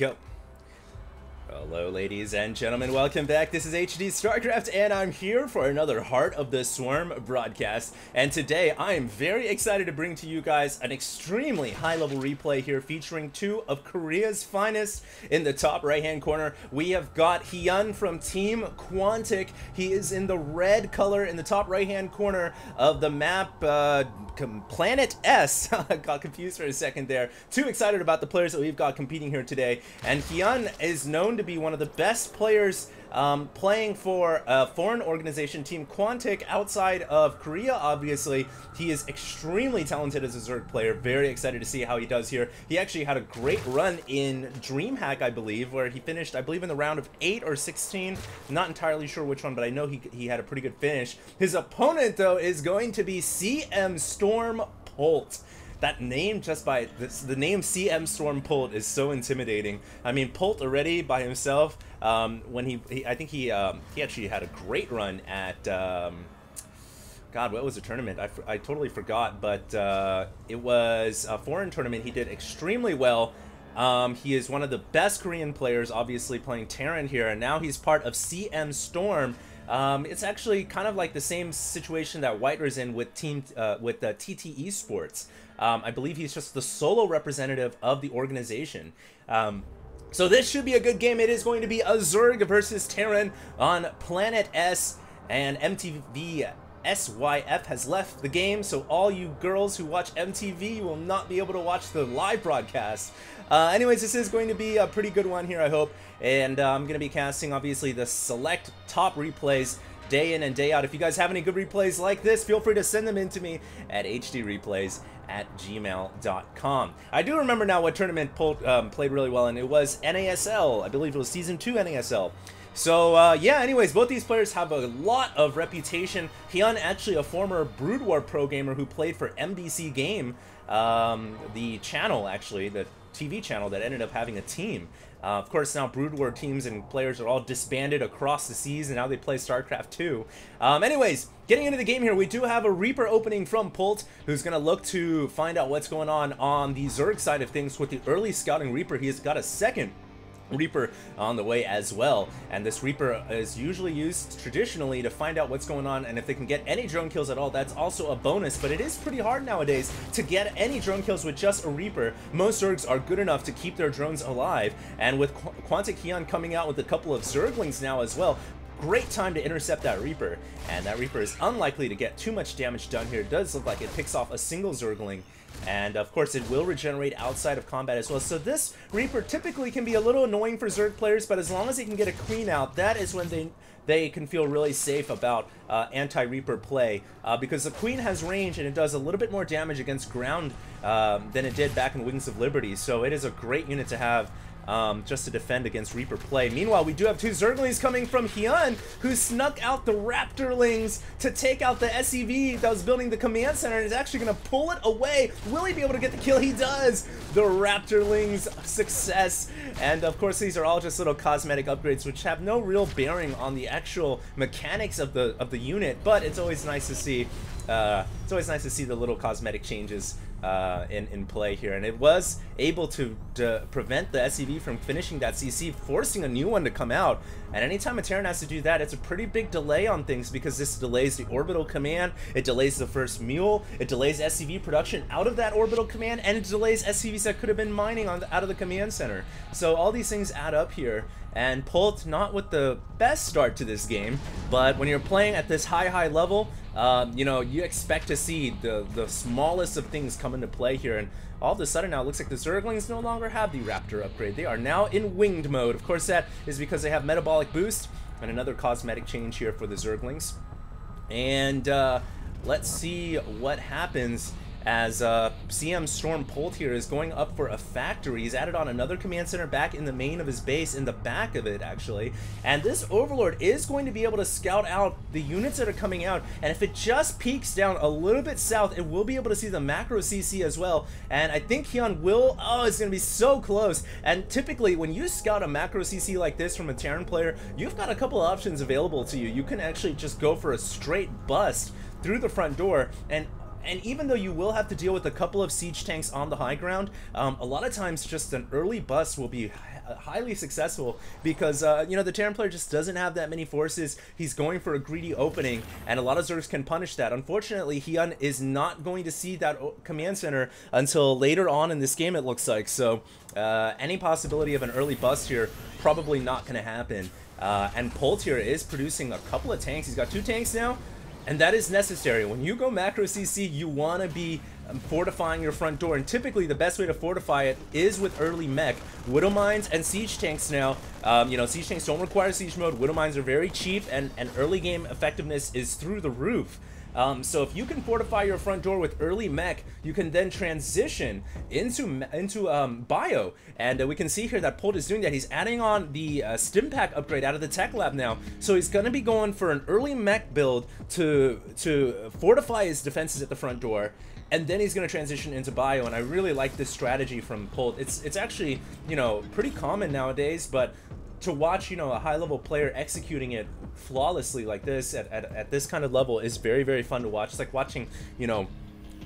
Go. Hello ladies and gentlemen, welcome back. This is HD Starcraft and I'm here for another Heart of the Swarm broadcast. And today I am very excited to bring to you guys an extremely high level replay here featuring two of Korea's finest. In the top right hand corner we have got Hyun from Team Quantic. He is in the red color in the top right hand corner of the map Planet S. I got confused for a second there. Too excited about the players that we've got competing here today. And Hyun is known to be one of the best players playing for a foreign organization, Team Quantic, outside of Korea, obviously. He is extremely talented as a Zerg player. Very excited to see how he does here. He actually had a great run in DreamHack, I believe, where he finished, I believe, in the round of 8 or 16. Not entirely sure which one, but I know he had a pretty good finish. His opponent, though, is going to be CM Storm Polt. That name, just by the name CM Storm Polt, is so intimidating. I mean, Polt already by himself, when I think he actually had a great run at, God, what was the tournament? I totally forgot, but it was a foreign tournament. He did extremely well. He is one of the best Korean players, obviously playing Terran here, and now he's part of CM Storm. It's actually kind of like the same situation that Whiter's in with TT Esports. I believe he's just the solo representative of the organization. So this should be a good game. It is going to be a Zerg versus Terran on Planet S, and MTV SYF has left the game, so all you girls who watch MTV will not be able to watch the live broadcast. Anyways, this is going to be a pretty good one here, I hope, and I'm going to be casting, obviously, the select top replays day in and day out. If you guys have any good replays like this, feel free to send them in to me at hdreplays@gmail.com. I do remember now what tournament Polt played really well in. It was NASL. I believe it was Season 2 NASL. So, yeah, anyways, both these players have a lot of reputation. Hyun, actually a former Brood War pro gamer who played for MBC Game, the channel, actually, the TV channel that ended up having a team. Of course, now Brood War teams and players are all disbanded across the seas, and now they play Starcraft 2. Anyways, getting into the game here, we do have a Reaper opening from Polt, who's going to look to find out what's going on the Zerg side of things with the early scouting Reaper. He has got a second Reaper on the way as well, and this Reaper is usually used traditionally to find out what's going on, and if they can get any drone kills at all, that's also a bonus. But it is pretty hard nowadays to get any drone kills with just a Reaper. Most Zergs are good enough to keep their drones alive, and with Quantic Hyun coming out with a couple of Zerglings now as well, great time to intercept that Reaper, and that Reaper is unlikely to get too much damage done here. It does look like it picks off a single Zergling, and of course it will regenerate outside of combat as well. So this Reaper typically can be a little annoying for Zerg players, but as long as he can get a queen out, that is when they can feel really safe about anti-Reaper play, because the queen has range and it does a little bit more damage against ground than it did back in Wings of Liberty. So it is a great unit to have just to defend against Reaper play. Meanwhile, we do have two Zerglings coming from Hyun, who snuck out the Raptorlings to take out the SEV that was building the command center, and is actually going to pull it away. Will he be able to get the kill? He does! The Raptorlings success. And of course, these are all just little cosmetic upgrades, which have no real bearing on the actual mechanics of the unit, but it's always nice to see. It's always nice to see the little cosmetic changes in play here, and it was able to prevent the SEV from finishing that CC, forcing a new one to come out. And anytime a Terran has to do that, it's a pretty big delay on things, because this delays the orbital command, it delays the first mule, it delays SCV production out of that orbital command, and it delays SCVs that could have been mining out of the command center. So all these things add up here, and Polt not with the best start to this game, but when you're playing at this high level, you know, you expect to see the smallest of things come into play here, and all of a sudden now it looks like the Zerglings no longer have the Raptor upgrade. They are now in winged mode. Of course, that is because they have metabolic boost and another cosmetic change here for the Zerglings. And let's see what happens as CM Storm Polt here is going up for a factory. He's added on another command center back in the main of his base, in the back of it actually, and this Overlord is going to be able to scout out the units that are coming out, and if it just peeks down a little bit south, it will be able to see the macro CC as well. And I think Hyun will, oh, it's gonna be so close. And typically when you scout a macro CC like this from a Terran player, you've got a couple of options available to you. You can actually just go for a straight bust through the front door, and even though you will have to deal with a couple of siege tanks on the high ground, a lot of times just an early bust will be highly successful because, you know, the Terran player just doesn't have that many forces. He's going for a greedy opening, and a lot of Zergs can punish that. Unfortunately, Hyun is not going to see that command center until later on in this game, it looks like. So any possibility of an early bust here, probably not going to happen. And Polt here is producing a couple of tanks. He's got 2 tanks now, and that is necessary. When you go macro CC, you want to be fortifying your front door, and typically the best way to fortify it is with early mech. Widow Mines and Siege Tanks now, you know, Siege Tanks don't require Siege Mode. Widow Mines are very cheap, and early game effectiveness is through the roof. So if you can fortify your front door with early mech, you can then transition into bio, and we can see here that Polt is doing that. He's adding on the stim pack upgrade out of the tech lab now, so he's going to be going for an early mech build to fortify his defenses at the front door, and then he's going to transition into bio. And I really like this strategy from Polt. It's actually, you know, pretty common nowadays, but to watch, you know, a high-level player executing it flawlessly like this at this kind of level is very, very fun to watch. It's like watching, you know,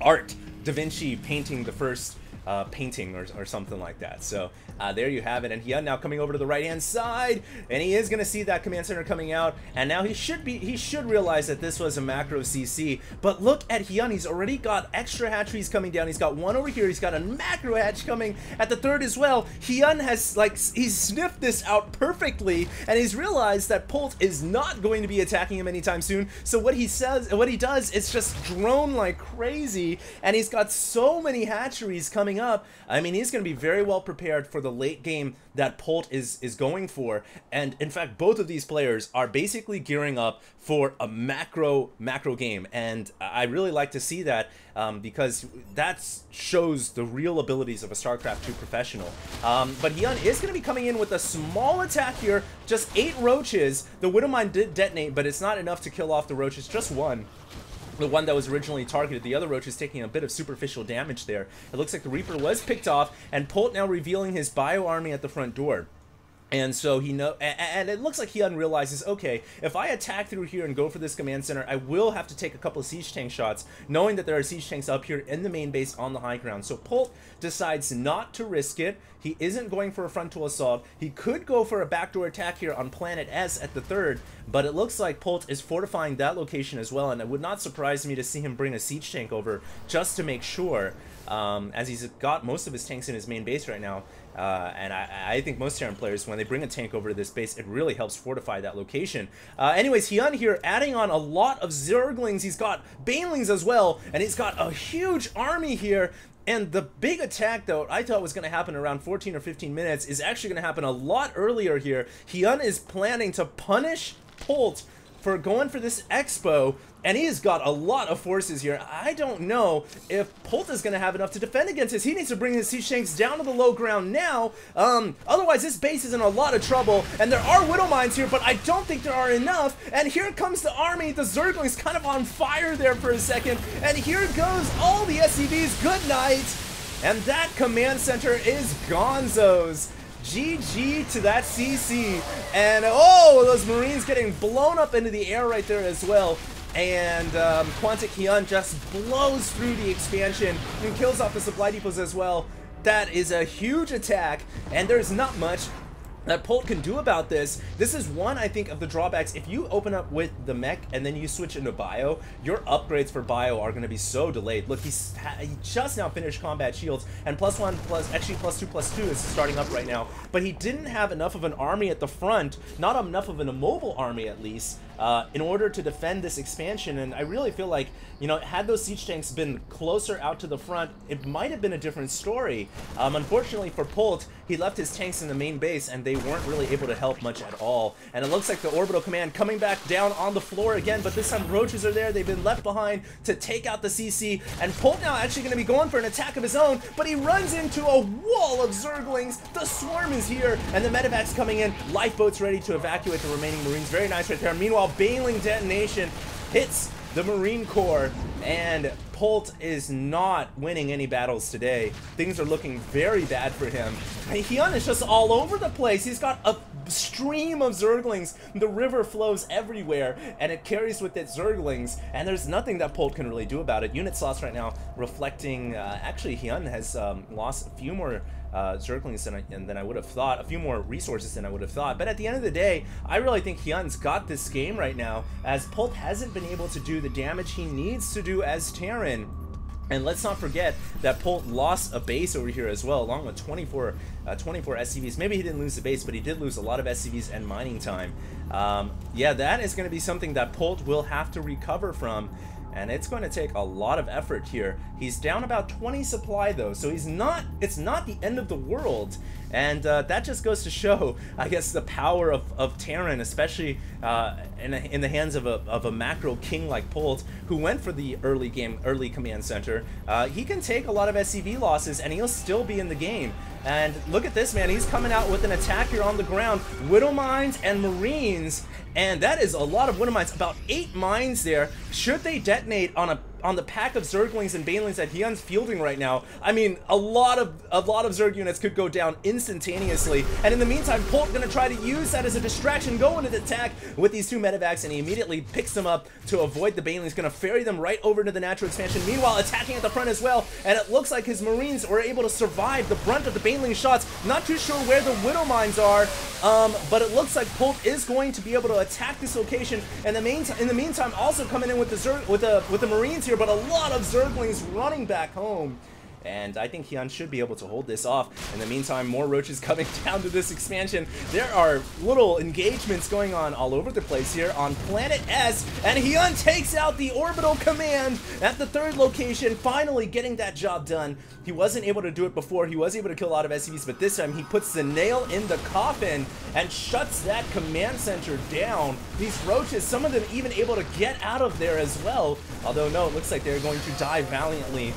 art, Da Vinci painting the first painting or something like that. So there you have it. And Hyun now coming over to the right-hand side, and he is going to see that command center coming out, and now he should realize that this was a macro CC. But look at Hyun, he's already got extra hatcheries coming down. He's got one over here, he's got a macro hatch coming at the third as well. Hyun has, like, he's sniffed this out perfectly, and he's realized that Polt is not going to be attacking him anytime soon. So what he does is just drone like crazy, and he's got so many hatcheries coming up. I mean, he's going to be very well prepared for the late game that Polt is going for. And in fact, both of these players are basically gearing up for a macro game, and I really like to see that because that shows the real abilities of a Starcraft 2 professional. But Hyun is going to be coming in with a small attack here, just 8 roaches. The Widow Mine did detonate, but it's not enough to kill off the roaches, just one. The one that was originally targeted. The other roach is taking a bit of superficial damage there. It looks like the Reaper was picked off, and Polt now revealing his bio army at the front door. And so and it looks like Hyun realizes, okay, if I attack through here and go for this command center, I will have to take a couple of siege tank shots, knowing that there are siege tanks up here in the main base on the high ground. So Polt decides not to risk it. He isn't going for a frontal assault. He could go for a backdoor attack here on planet S at the third, but it looks like Polt is fortifying that location as well, and it would not surprise me to see him bring a siege tank over just to make sure, as he's got most of his tanks in his main base right now. And I think most Terran players, when they bring a tank over to this base, it really helps fortify that location. Anyways, Hyun here adding on a lot of Zerglings. He's got Banelings as well, and he's got a huge army here. And the big attack, though, I thought was going to happen around 14 or 15 minutes, is actually going to happen a lot earlier here. Hyun is planning to punish Polt for going for this expo, and he has got a lot of forces here. I don't know if Polt is going to have enough to defend against this. He needs to bring his siege tanks down to the low ground now. Otherwise, this base is in a lot of trouble, and there are Widow Mines here, but I don't think there are enough. And here comes the army. The Zerglings kind of on fire there for a second, and here goes all the SCVs. Good night. And that command center is gonzos. GG to that CC. And oh, those Marines getting blown up into the air right there as well. And Quantic Hyun just blows through the expansion and kills off the supply depots as well. That is a huge attack, and there's not much that Polt can do about this. This is one, I think, of the drawbacks. If you open up with the mech and then you switch into bio, your upgrades for bio are going to be so delayed. Look, he just now finished combat shields, and +1, actually +2 is starting up right now. But he didn't have enough of an army at the front, not enough of an immobile army at least, in order to defend this expansion. And I really feel like, you know, had those siege tanks been closer out to the front, it might have been a different story. Unfortunately for Polt, he left his tanks in the main base, and they weren't really able to help much at all. And it looks like the orbital command coming back down on the floor again, but this time roaches are there. They've been left behind to take out the CC, and Polt now actually going to be going for an attack of his own, but he runs into a wall of Zerglings. The swarm is here, and the medevac's coming in. Lifeboats ready to evacuate the remaining Marines. Very nice right there. Meanwhile, Baneling detonation hits the Marine Corps, and Polt is not winning any battles today. Things are looking very bad for him. Hyun is just all over the place. He's got a stream of Zerglings. The river flows everywhere, and it carries with it Zerglings, and there's nothing that Polt can really do about it. Unit slots right now reflecting, actually Hyun has lost a few more Zerglings than I would have thought, a few more resources than I would have thought. But at the end of the day, I really think Hyun's got this game right now, as Polt hasn't been able to do the damage he needs to do as Terran. And let's not forget that Polt lost a base over here as well, along with 24 SCVs. Maybe he didn't lose the base, but he did lose a lot of SCVs and mining time. Yeah, that is going to be something that Polt will have to recover from, and it's going to take a lot of effort here. He's down about 20 supply though, so it's not the end of the world. And that just goes to show, I guess, the power of Terran, especially in the hands of a macro king like Polt, who went for the early command center. He can take a lot of SCV losses, and he'll still be in the game. And look at this, man. He's coming out with an attack here on the ground. Widow Mines and Marines. And that is a lot of Widow Mines. About 8 mines there. Should they detonate on the pack of Zerglings and Banelings that Hyun's fielding right now, I mean, a lot of Zerg units could go down instantaneously. And in the meantime, Polt gonna try to use that as a distraction, go into the attack with these 2 medevacs, and he immediately picks them up to avoid the Banelings, gonna ferry them right over to the natural expansion, meanwhile attacking at the front as well. And it looks like his Marines were able to survive the brunt of the Baneling shots. Not too sure where the Widow Mines are, but it looks like Polt is going to be able to attack this location. And in the meantime, also coming in with the Marines here, but a lot of Zerglings running back home. And I think Hyun should be able to hold this off. In the meantime, more roaches coming down to this expansion. There are little engagements going on all over the place here on Planet S, and Hyun takes out the orbital command at the 3rd location, finally getting that job done. He wasn't able to do it before. He was able to kill a lot of SCVs, but this time he puts the nail in the coffin and shuts that command center down. These roaches, some of them even able to get out of there as well. Although no, it looks like they're going to die valiantly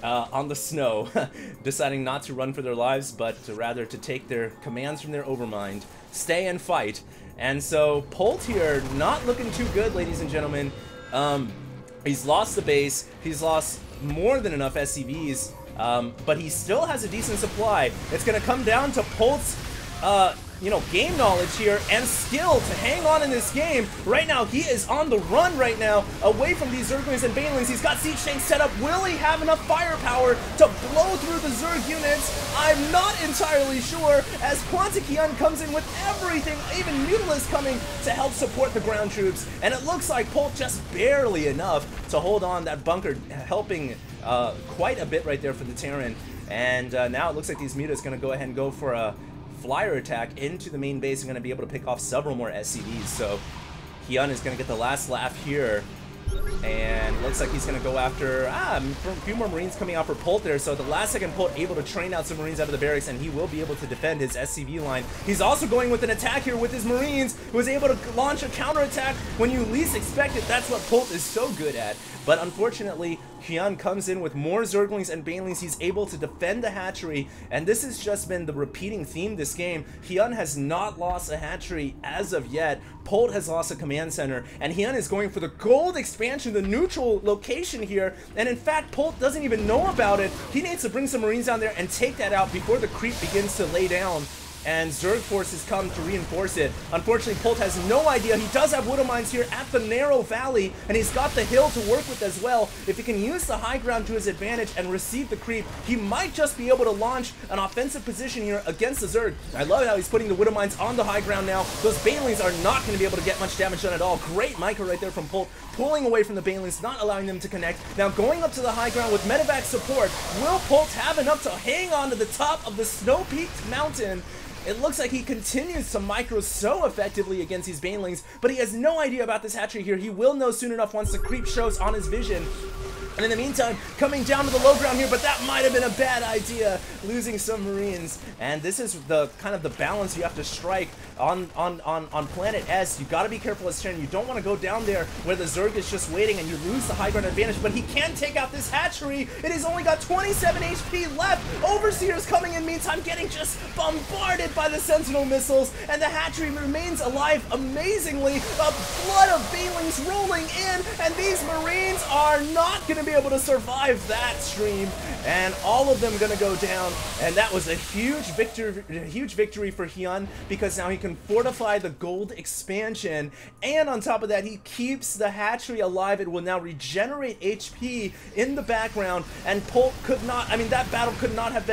on the snow, deciding not to run for their lives, but rather to take their commands from their overmind, stay and fight. And so Polt here, not looking too good, ladies and gentlemen. He's lost the base, he's lost more than enough SCVs, but he still has a decent supply. It's going to come down to Polt's game knowledge here and skill to hang on in this game. Right now, he is on the run right now, away from these Zerglings and Banelings. He's got siege tanks set up. Will he have enough firepower to blow through the Zerg units? I'm not entirely sure, as Quantic Hyun comes in with everything, even Mutalisk coming to help support the ground troops. And it looks like Polt just barely enough to hold on that bunker, helping quite a bit right there for the Terran. And now it looks like these Mutas going to go ahead and go for a flyer attack into the main base and going to be able to pick off several more SCVs. So Hyun is going to get the last laugh here, and looks like he's going to go after a few more Marines coming out for Polt there. So the last second Polt able to train out some Marines out of the barracks, and he will be able to defend his SCV line. He's also going with an attack here with his Marines, who was able to launch a counterattack when you least expect it. That's what Polt is so good at. But unfortunately, Hyun comes in with more Zerglings and Banelings. He's able to defend the hatchery, and this has just been the repeating theme this game. Hyun has not lost a hatchery as of yet. Polt has lost a command center, and Hyun is going for the gold expansion, the neutral location here, and in fact, Polt doesn't even know about it. He needs to bring some Marines down there and take that out before the creep begins to lay down, and Zerg forces come to reinforce it. Unfortunately, Polt has no idea. He does have Widow Mines here at the narrow valley, and he's got the hill to work with as well. If he can use the high ground to his advantage and receive the creep, he might just be able to launch an offensive position here against the Zerg. I love how he's putting the Widow Mines on the high ground now. Those Banelings are not going to be able to get much damage done at all. Great micro right there from Polt, pulling away from the Banelings, not allowing them to connect. Now going up to the high ground with medevac support. Will Polt have enough to hang on to the top of the snow-peaked mountain? It looks like he continues to micro so effectively against these Banelings, but he has no idea about this hatchery here. He will know soon enough once the creep shows on his vision. And in the meantime, coming down to the low ground here, but that might have been a bad idea, losing some Marines. And this is the kind of the balance you have to strike on Planet S. You got to be careful as Terran. You don't want to go down there where the Zerg is just waiting and you lose the high ground advantage, but he can take out this hatchery. It has only got 27 HP left. Overseer's coming in meantime, getting just bombarded by the Sentinel missiles, and the hatchery remains alive amazingly. A flood of Banelings rolling in, and these Marines are not going to be able to survive that stream. and all of them gonna go down, and that was a huge victory for Hyun, because now he can fortify the gold expansion, and on top of that, he keeps the hatchery alive. It will now regenerate HP in the background, and Polt could not, I mean, that battle could not have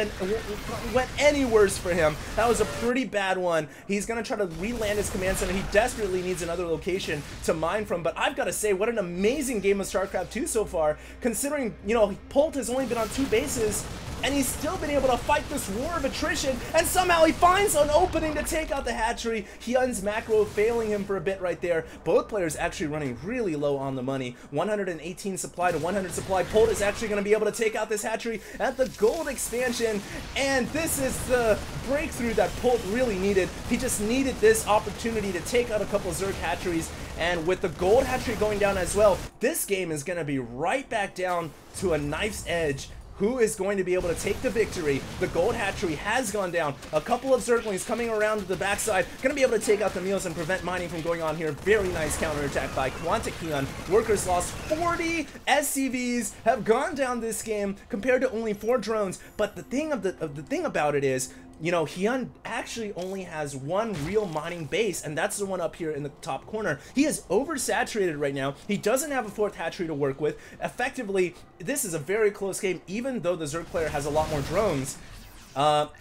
went any worse for him. That was a pretty bad one. He's gonna try to re-land his command center. He desperately needs another location to mine from, but I've got to say, what an amazing game of StarCraft 2 so far, considering, you know, Polt has only been on 2 bases, and he's still been able to fight this war of attrition, and somehow he finds an opening to take out the hatchery. Hyun's macro failing him for a bit right there. Both players actually running really low on the money. 118 supply to 100 supply. Polt is actually going to be able to take out this hatchery at the gold expansion, and this is the breakthrough that Polt really needed. He just needed this opportunity to take out a couple Zerg hatcheries, and with the gold hatchery going down as well, this game is going to be right back down to a knife's edge. Who is going to be able to take the victory? The gold hatchery has gone down. A couple of Zerglings coming around to the backside, going to be able to take out the meals and prevent mining from going on here. Very nice counterattack by Quantic Hyun. Workers lost 40 SCVs, have gone down this game compared to only 4 drones. But the thing about it is, you know, Hyun actually only has 1 real mining base, and that's the one up here in the top corner. He is oversaturated right now. He doesn't have a 4th hatchery to work with. Effectively, this is a very close game, even though the Zerg player has a lot more drones.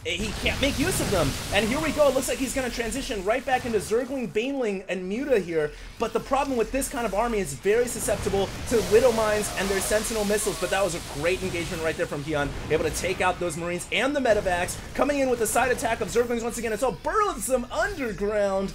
He can't make use of them. And here we go. It looks like he's going to transition right back into Zergling, Baneling, and Muta here. But the problem with this kind of army is very susceptible to Widow Mines and their Sentinel missiles. But that was a great engagement right there from Hyun. Able to take out those Marines and the Medivacs. Coming in with the side attack of Zerglings once again. It's all burrows them underground.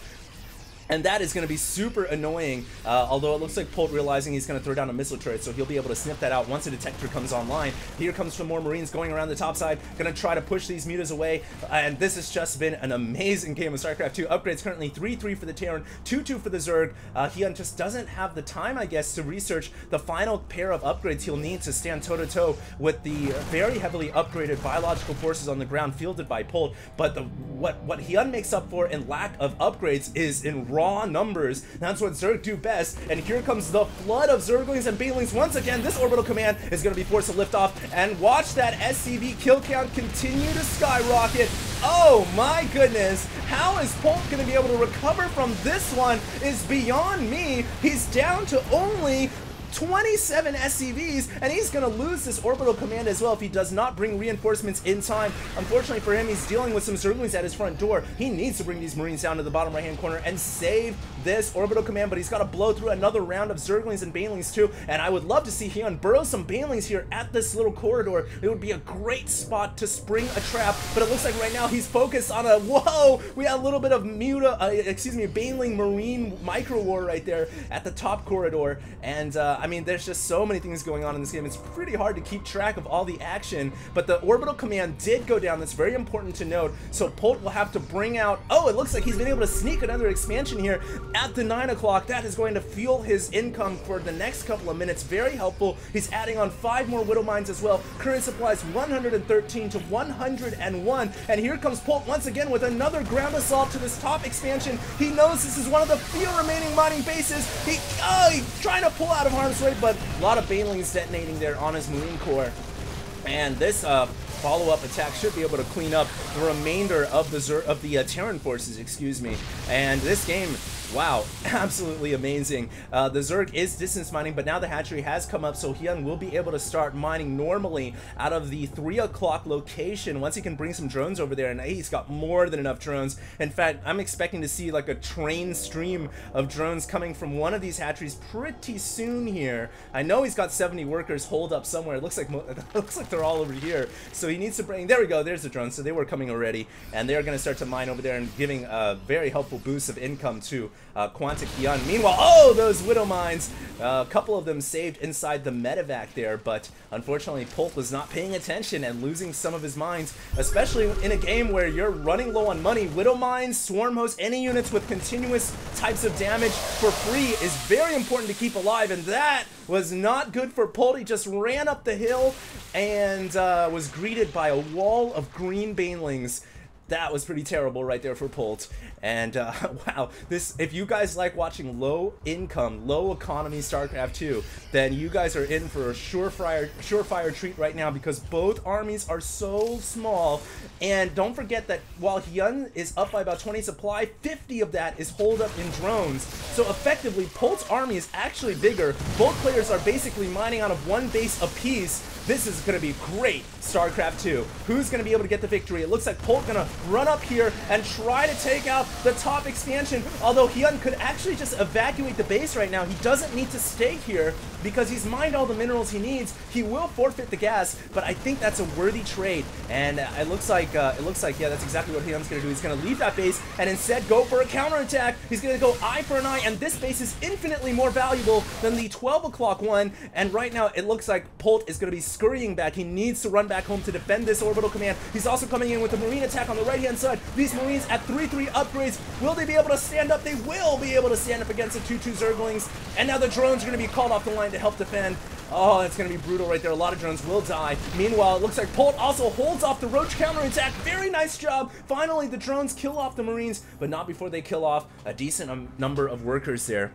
And that is going to be super annoying, although it looks like Polt realizing he's going to throw down a missile turret, so he'll be able to snip that out once a detector comes online. Here comes some more Marines going around the top side, going to try to push these mutas away, and this has just been an amazing game of StarCraft 2. Upgrades currently 3-3 for the Terran, 2-2 for the Zerg. Hyun just doesn't have the time, I guess, to research the final pair of upgrades he'll need to stand toe-to-toe with the very heavily upgraded biological forces on the ground fielded by Polt. But what Hyun makes up for in lack of upgrades is in raw numbers. That's what Zerg do best, and here comes the flood of Zerglings and Banelings once again. This orbital command is going to be forced to lift off, and watch that SCV kill count continue to skyrocket. Oh my goodness, how is Polt going to be able to recover from this one is beyond me. He's down to only 27 SCVs, and he's going to lose this orbital command as well if he does not bring reinforcements in time. Unfortunately for him, he's dealing with some Zerglings at his front door. He needs to bring these Marines down to the bottom right-hand corner and save this orbital command, but he's got to blow through another round of Zerglings and Banelings too, and I would love to see Hyun burrow some Banelings here at this little corridor. It would be a great spot to spring a trap, but it looks like right now he's focused on a, whoa, we had a little bit of Baneling Marine micro war right there at the top corridor, and I mean, there's just so many things going on in this game. It's pretty hard to keep track of all the action, but the orbital command did go down. That's very important to note. So Polt will have to bring out, oh, it looks like he's been able to sneak another expansion here at the 9 o'clock. That is going to fuel his income for the next couple of minutes. Very helpful. He's adding on 5 more Widow Mines as well. Current supplies 113 to 101. And here comes Polt once again with another ground assault to this top expansion. He knows this is one of the few remaining mining bases. He's trying to pull out of harm's way, but a lot of Banelings detonating there on his Marine Corps. And this follow-up attack should be able to clean up the remainder of the Terran forces, excuse me. And this game, wow, absolutely amazing. The Zerg is distance mining, but now the hatchery has come up, so Hyun will be able to start mining normally out of the 3 o'clock location once he can bring some drones over there, and he's got more than enough drones. In fact, I'm expecting to see like a train stream of drones coming from one of these hatcheries pretty soon here. I know he's got 70 workers holed up somewhere. It looks like they're all over here, so he needs to bring, there we go, there's the drones. So they were coming already, and they're going to start to mine over there and giving a very helpful boost of income to Quantic Hyun. Meanwhile, oh, those Widow Mines, a couple of them saved inside the medevac there, but unfortunately Polt was not paying attention and losing some of his mines, especially in a game where you're running low on money. Widow Mines, Swarm Host, any units with continuous types of damage for free is very important to keep alive, and that was not good for Polt. He just ran up the hill and was greeted by a wall of green Banelings. That was pretty terrible right there for Polt. And wow, if you guys like watching low income, low economy StarCraft 2, then you guys are in for a surefire treat right now, because both armies are so small. And don't forget that while Hyun is up by about 20 supply, 50 of that is holed up in drones. So effectively, Polt's army is actually bigger. Both players are basically mining out of one base apiece. This is going to be great, StarCraft 2. Who's going to be able to get the victory? It looks like Polt going to run up here and try to take out the top expansion, although Hyun could actually just evacuate the base right now. He doesn't need to stay here because he's mined all the minerals he needs. He will forfeit the gas, but I think that's a worthy trade. And it looks like, yeah, that's exactly what Hyun's going to do. He's going to leave that base and instead go for a counterattack. He's going to go eye for an eye, and this base is infinitely more valuable than the 12 o'clock one. And right now, it looks like Polt is going to be scurrying back. He needs to run back home to defend this orbital command. He's also coming in with a marine attack on the right-hand side. These marines at 3-3 upgrades, will they be able to stand up? They will be able to stand up against the 2-2 Zerglings. And now the drones are going to be called off the line to help defend. Oh, it's going to be brutal right there. A lot of drones will die. Meanwhile, it looks like Polt also holds off the Roach counterattack. Very nice job. Finally, the drones kill off the marines, but not before they kill off a decent number of workers there.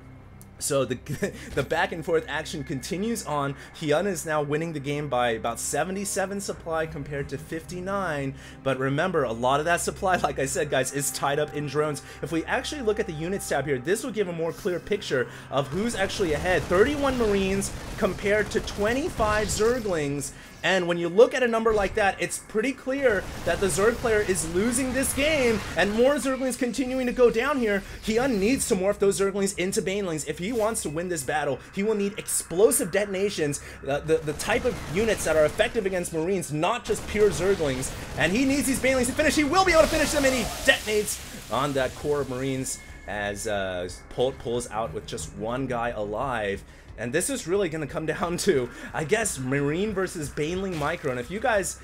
So the back and forth action continues on. Hyun is now winning the game by about 77 supply compared to 59. But remember, a lot of that supply, like I said, guys, is tied up in drones. If we actually look at the units tab here, this will give a more clear picture of who's actually ahead. 31 Marines compared to 25 Zerglings. And when you look at a number like that, it's pretty clear that the Zerg player is losing this game, and more Zerglings continuing to go down here. Hyun needs to morph those Zerglings into Banelings. If he wants to win this battle, he will need explosive detonations, the type of units that are effective against Marines, not just pure Zerglings. And he needs these Banelings to finish. He will be able to finish them, and he detonates on that core of Marines as Polt pulls out with just one guy alive. And this is really going to come down to, I guess, Marine versus Baneling Micro. And if you guys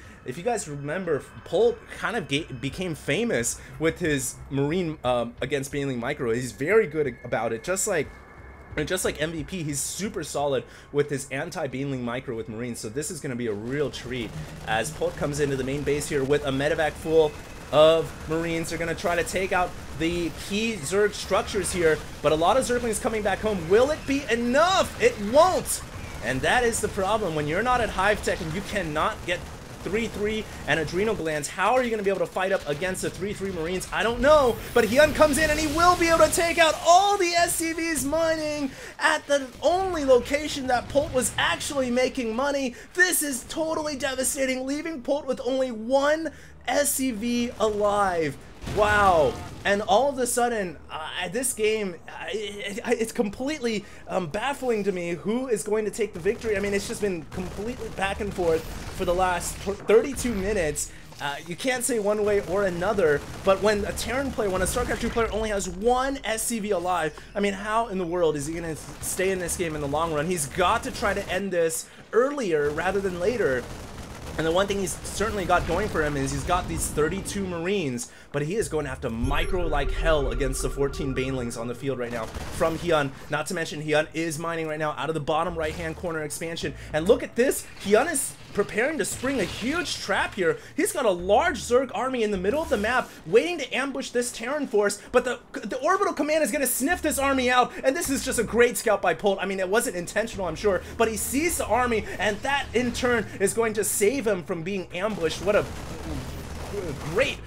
remember, Polt kind of became famous with his Marine against Baneling Micro. He's very good about it, just like MVP. He's super solid with his anti-Baneling Micro with Marines. So this is going to be a real treat as Polt comes into the main base here with a medevac full of Marines. They're going to try to take out the key Zerg structures here, but a lot of Zerglings coming back home. Will it be enough? It won't! And that is the problem. When you're not at Hive Tech and you cannot get 3-3 and adrenal glands, how are you going to be able to fight up against the 3-3 Marines? I don't know, but Hyun comes in and he will be able to take out all the SCVs mining at the only location that Polt was actually making money. This is totally devastating, leaving Polt with only one SCV alive. Wow. And all of a sudden, this game, it's completely baffling to me who is going to take the victory. I mean, it's just been completely back and forth for the last 32 minutes. You can't say one way or another, but when a Terran player, when a StarCraft 2 player only has one SCV alive, I mean, how in the world is he going to stay in this game in the long run? He's got to try to end this earlier rather than later. And the one thing he's certainly got going for him is he's got these 32 Marines, but he is going to have to micro like hell against the 14 Banelings on the field right now from Hyun. Not to mention Hyun is mining right now out of the bottom right-hand corner expansion. And look at this, Hyun is preparing to spring a huge trap here. He's got a large Zerg army in the middle of the map waiting to ambush this Terran force, but the orbital command is going to sniff this army out, and this is just a great scout by Polt. I mean, it wasn't intentional, I'm sure, but he sees the army, and that in turn is going to save him from being ambushed. What a great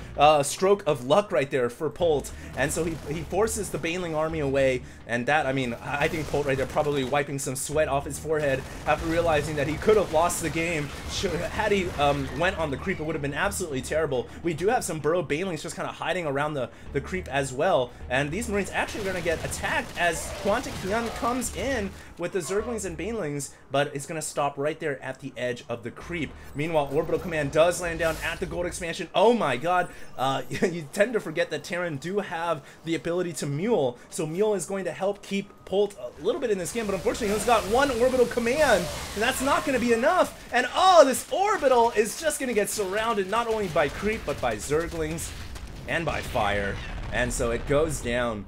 stroke of luck right there for Polt. And so he forces the Baneling army away, and that, I mean, I think Polt right there probably wiping some sweat off his forehead after realizing that he could have lost the game. Had he went on the creep, it would have been absolutely terrible. We do have some burrowed Banelings just kind of hiding around the creep as well, and these Marines actually are going to get attacked as Quantic Hyun comes in with the Zerglings and Banelings, but it's going to stop right there at the edge of the creep. Meanwhile, Orbital Command does land down at the gold expansion. Oh my god, you tend to forget that Terran do have the ability to mule, so mule is going to help keep Polt a little bit in this game, but unfortunately he's got one Orbital Command, and that's not going to be enough. And oh, this Orbital is just going to get surrounded not only by creep, but by Zerglings and by fire, and so it goes down.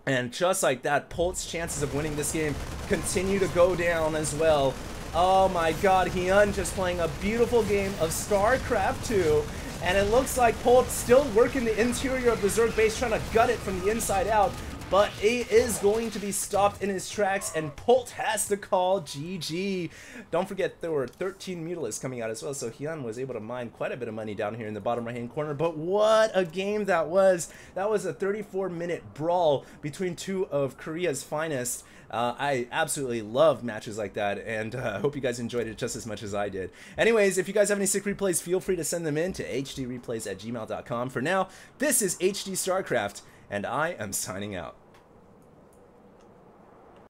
And just like that, Polt's chances of winning this game continue to go down as well. Oh my god, Hyun just playing a beautiful game of StarCraft 2. And it looks like Polt still working the interior of the Zerg base, trying to gut it from the inside out. But he is going to be stopped in his tracks, and Polt has to call GG. Don't forget, there were 13 Mutalisks coming out as well, so Hyun was able to mine quite a bit of money down here in the bottom right-hand corner. But what a game that was! That was a 34-minute brawl between two of Korea's finest. I absolutely love matches like that, and I hope you guys enjoyed it just as much as I did. Anyways, if you guys have any sick replays, feel free to send them in to hdreplays@gmail.com. For now, this is HD Starcraft, and I am signing out.